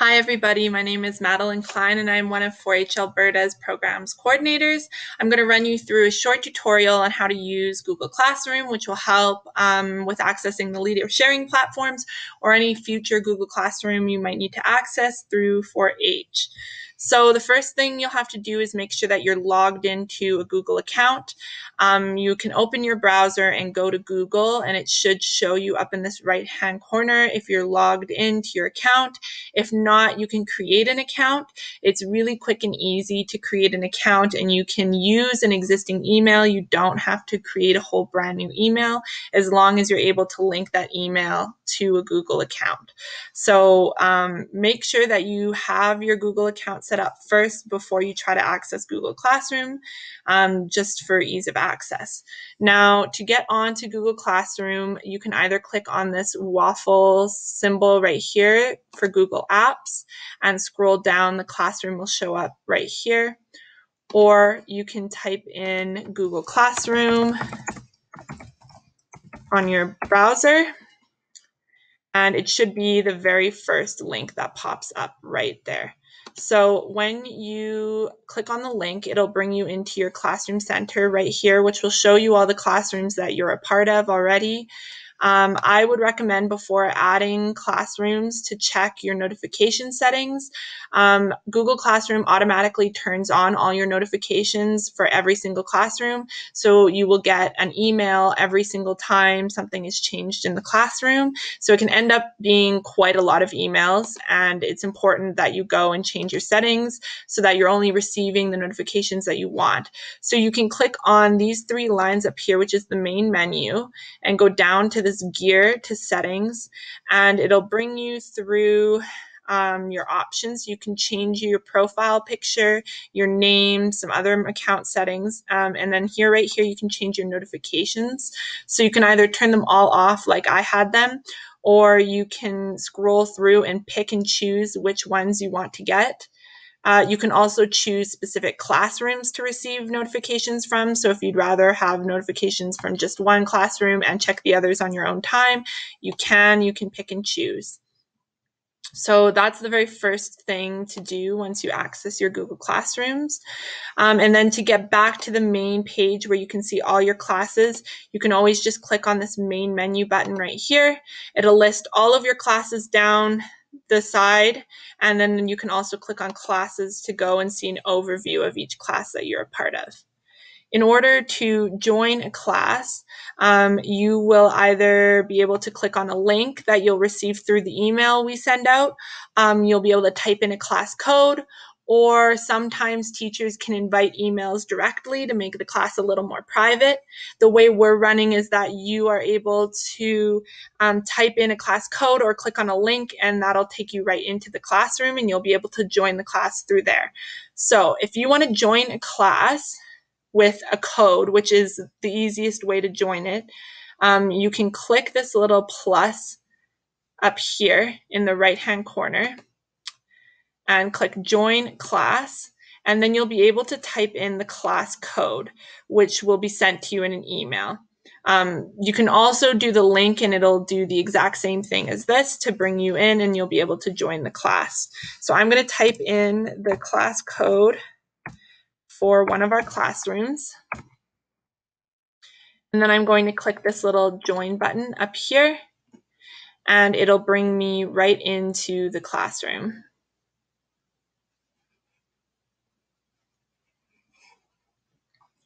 Hi everybody, my name is Madeline Klein and I'm one of 4-H Alberta's programs coordinators. I'm going to run you through a short tutorial on how to use Google Classroom, which will help with accessing the leader sharing platforms or any future Google Classroom you might need to access through 4-H. So the first thing you'll have to do is make sure that you're logged into a Google account. You can open your browser and go to Google, and it should show you up in this right-hand corner if you're logged into your account. If not, you can create an account. It's really quick and easy to create an account, and you can use an existing email. You don't have to create a whole brand new email as long as you're able to link that email to a Google account. So make sure that you have your Google account set up first before you try to access Google Classroom, just for ease of access. Now, to get onto Google Classroom, you can either click on this waffle symbol right here for Google Apps and scroll down. The Classroom will show up right here. Or you can type in Google Classroom on your browser, and it should be the very first link that pops up right there. So when you click on the link, it'll bring you into your Classroom Center right here, which will show you all the classrooms that you're a part of already. I would recommend before adding classrooms to check your notification settings. Google Classroom automatically turns on all your notifications for every single classroom, so you will get an email every single time something is changed in the classroom. So it can end up being quite a lot of emails, and it's important that you go and change your settings so that you're only receiving the notifications that you want. So you can click on these three lines up here, which is the main menu, and go down to this gear to settings, and it'll bring you through your options. You can change your profile picture, your name, some other account settings, and then right here you can change your notifications. So you can either turn them all off like I had them, or you can scroll through and pick and choose which ones you want to get. You can also choose specific classrooms to receive notifications from. So if you'd rather have notifications from just one classroom and check the others on your own time, you can pick and choose. So that's the very first thing to do once you access your Google Classrooms. And then to get back to the main page where you can see all your classes, you can always just click on this main menu button right here. It'll list all of your classes down the side, and then you can also click on classes to go and see an overview of each class that you're a part of. In order to join a class, you will either be able to click on a link that you'll receive through the email we send out. You'll be able to type in a class code, or sometimes teachers can invite emails directly to make the class a little more private. The way we're running is that you are able to type in a class code or click on a link, and that'll take you right into the classroom, and you'll be able to join the class through there. So if you want to join a class with a code, which is the easiest way to join it, you can click this little plus up here in the right-hand corner and click Join Class, and then you'll be able to type in the class code, which will be sent to you in an email. You can also do the link, and it'll do the exact same thing as this to bring you in, and you'll be able to join the class. So I'm going to type in the class code for one of our classrooms, and then I'm going to click this little join button up here, and it'll bring me right into the classroom.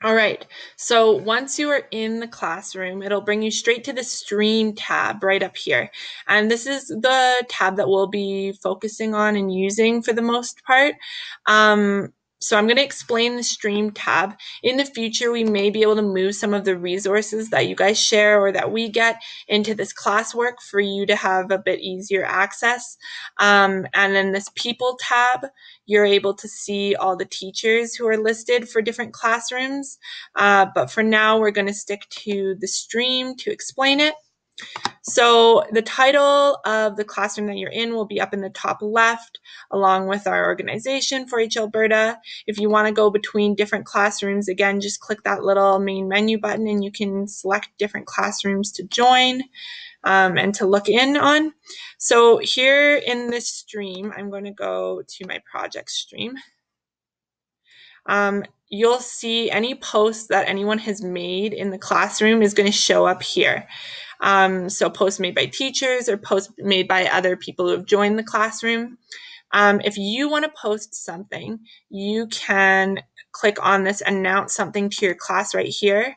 All right, so once you are in the classroom, it'll bring you straight to the Stream tab right up here. And this is the tab that we'll be focusing on and using for the most part. So I'm going to explain the Stream tab. In the future, we may be able to move some of the resources that you guys share or that we get into this classwork for you to have a bit easier access. And then this People tab, you're able to see all the teachers who are listed for different classrooms. But for now, we're going to stick to the Stream to explain it. So the title of the classroom that you're in will be up in the top left, along with our organization, 4-H Alberta. If you want to go between different classrooms, again, just click that little main menu button and you can select different classrooms to join. and to look in on. So here in this stream, I'm going to go to my project stream. You'll see any posts that anyone has made in the classroom is going to show up here. So posts made by teachers or posts made by other people who have joined the classroom. If you want to post something, you can click on this announce something to your class right here.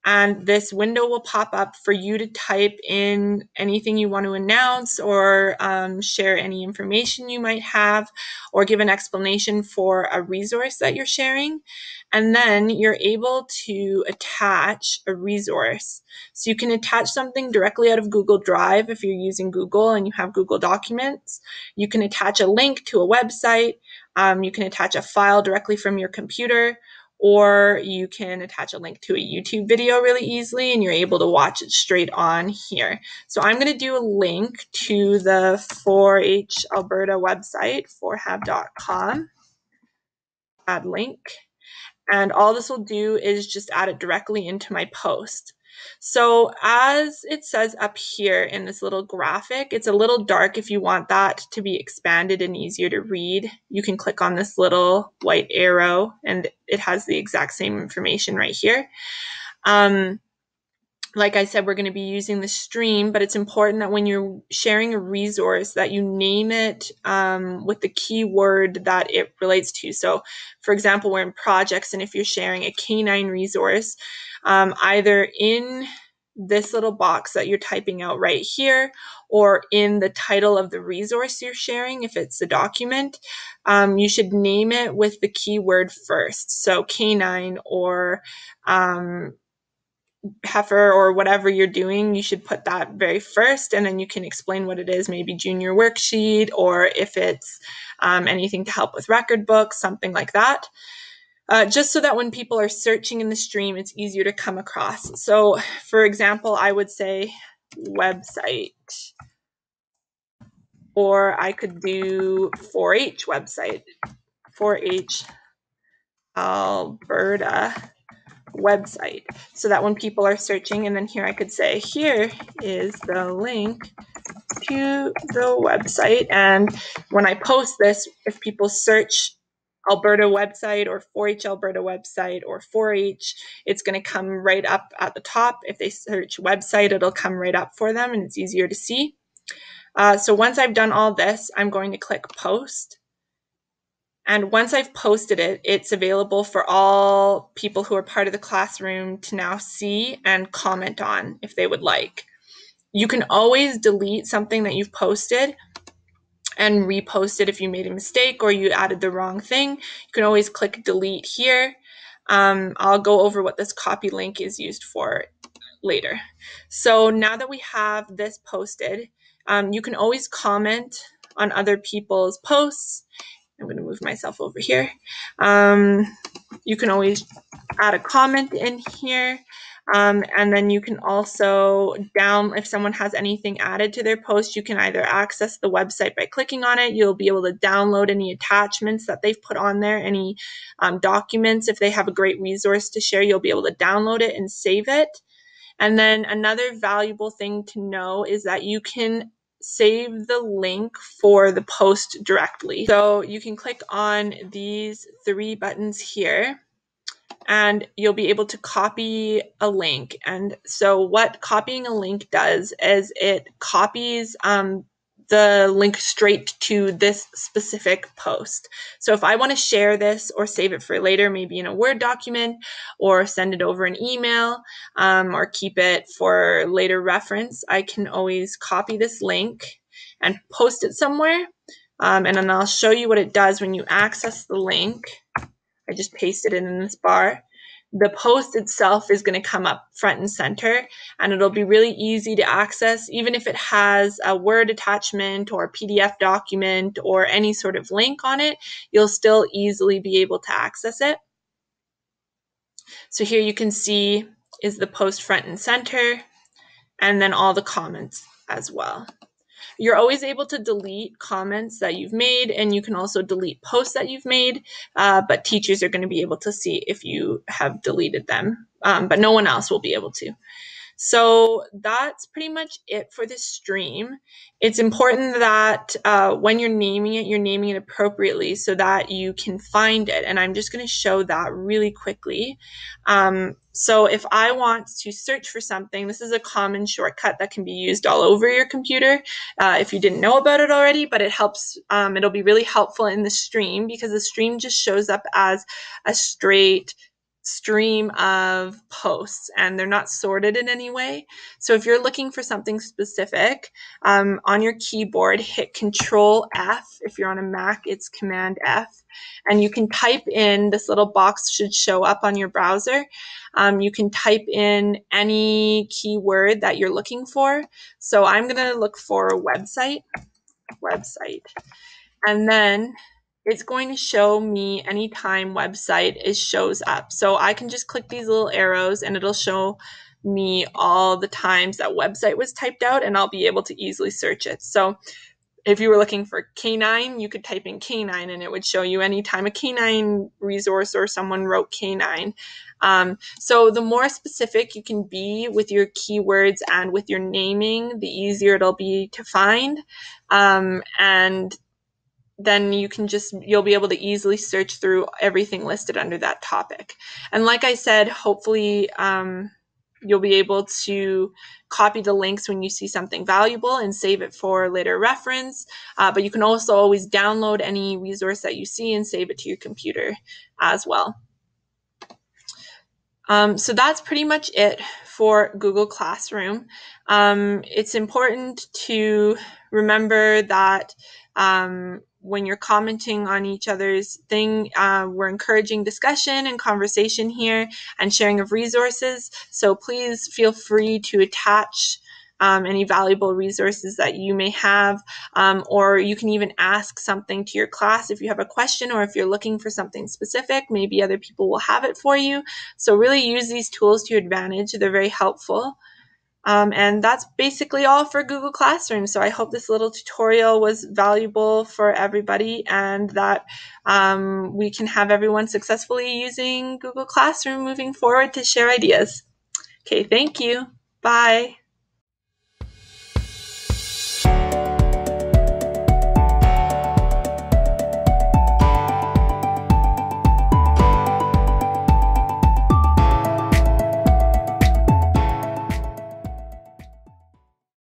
And this window will pop up for you to type in anything you want to announce or share any information you might have or give an explanation for a resource that you're sharing. And then you're able to attach a resource. So you can attach something directly out of Google Drive if you're using Google and you have Google Documents. You can attach a link to a website. You can attach a file directly from your computer, or you can attach a link to a YouTube video really easily and you're able to watch it straight on here. So I'm going to do a link to the 4-H Alberta website, 4hab.com, add link. And all this will do is just add it directly into my post. So as it says up here in this little graphic, it's a little dark. If you want that to be expanded and easier to read, you can click on this little white arrow and it has the exact same information right here. Like I said, we're going to be using the stream, but it's important that when you're sharing a resource that you name it with the keyword that it relates to. So for example, we're in projects, and if you're sharing a canine resource, either in this little box that you're typing out right here or in the title of the resource you're sharing, if it's a document, you should name it with the keyword first. So canine or heifer or whatever you're doing, you should put that very first, and then you can explain what it is, maybe junior worksheet, or if it's anything to help with record books, something like that. Just so that when people are searching in the stream, it's easier to come across. So for example, I would say website, or I could do 4-H website, 4-H Alberta website, so that when people are searching, and then here I could say, here is the link to the website. And when I post this, if people search Alberta website or 4-H Alberta website or 4-H, it's going to come right up at the top. If they search website, it'll come right up for them and it's easier to see. So once I've done all this, I'm going to click post. And once I've posted it, it's available for all people who are part of the classroom to now see and comment on if they would like. You can always delete something that you've posted and repost it if you made a mistake or you added the wrong thing. You can always click delete here. I'll go over what this copy link is used for later. So now that we have this posted, you can always comment on other people's posts. I'm going to move myself over here. You can always add a comment in here. And then you can also if someone has anything added to their post, you can either access the website by clicking on it. You'll be able to download any attachments that they've put on there, any documents. If they have a great resource to share, you'll be able to download it and save it. And then another valuable thing to know is that you can save the link for the post directly. So you can click on these 3 buttons here and you'll be able to copy a link. And so what copying a link does is it copies the link straight to this specific post. So if I want to share this or save it for later, maybe in a Word document, or send it over an email, or keep it for later reference, I can always copy this link and post it somewhere. And then I'll show you what it does when you access the link. I just pasted it in this bar. The post itself is going to come up front and center, and it'll be really easy to access. Even if it has a Word attachment or a PDF document or any sort of link on it, you'll still easily be able to access it. So here you can see is the post front and center, and then all the comments as well. You're always able to delete comments that you've made, and you can also delete posts that you've made, but teachers are going to be able to see if you have deleted them, but no one else will be able to. So that's pretty much it for this stream. It's important that when you're naming it appropriately so that you can find it. And I'm just going to show that really quickly. So if I want to search for something, this is a common shortcut that can be used all over your computer if you didn't know about it already, but it helps, it'll be really helpful in the stream because the stream just shows up as a straight stream of posts and they're not sorted in any way. So if you're looking for something specific, on your keyboard, hit Control F. If you're on a Mac, it's Command F. And you can type in, this little box should show up on your browser. You can type in any keyword that you're looking for. So I'm going to look for a website. And then it's going to show me anytime website shows up. So I can just click these little arrows and it'll show me all the times that website was typed out and I'll be able to easily search it. So if you were looking for canine, you could type in canine and it would show you anytime a canine resource or someone wrote canine. So the more specific you can be with your keywords and with your naming, the easier it'll be to find. And then you'll be able to easily search through everything listed under that topic. And like I said, hopefully you'll be able to copy the links when you see something valuable and save it for later reference. But you can also always download any resource that you see and save it to your computer as well. So that's pretty much it for Google Classroom. It's important to remember that when you're commenting on each other's thing, we're encouraging discussion and conversation here and sharing of resources. So please feel free to attach any valuable resources that you may have, or you can even ask something to your class if you have a question or if you're looking for something specific. Maybe other people will have it for you. So really use these tools to your advantage. They're very helpful. And that's basically all for Google Classroom. So I hope this little tutorial was valuable for everybody and that we can have everyone successfully using Google Classroom moving forward to share ideas. Okay, thank you. Bye.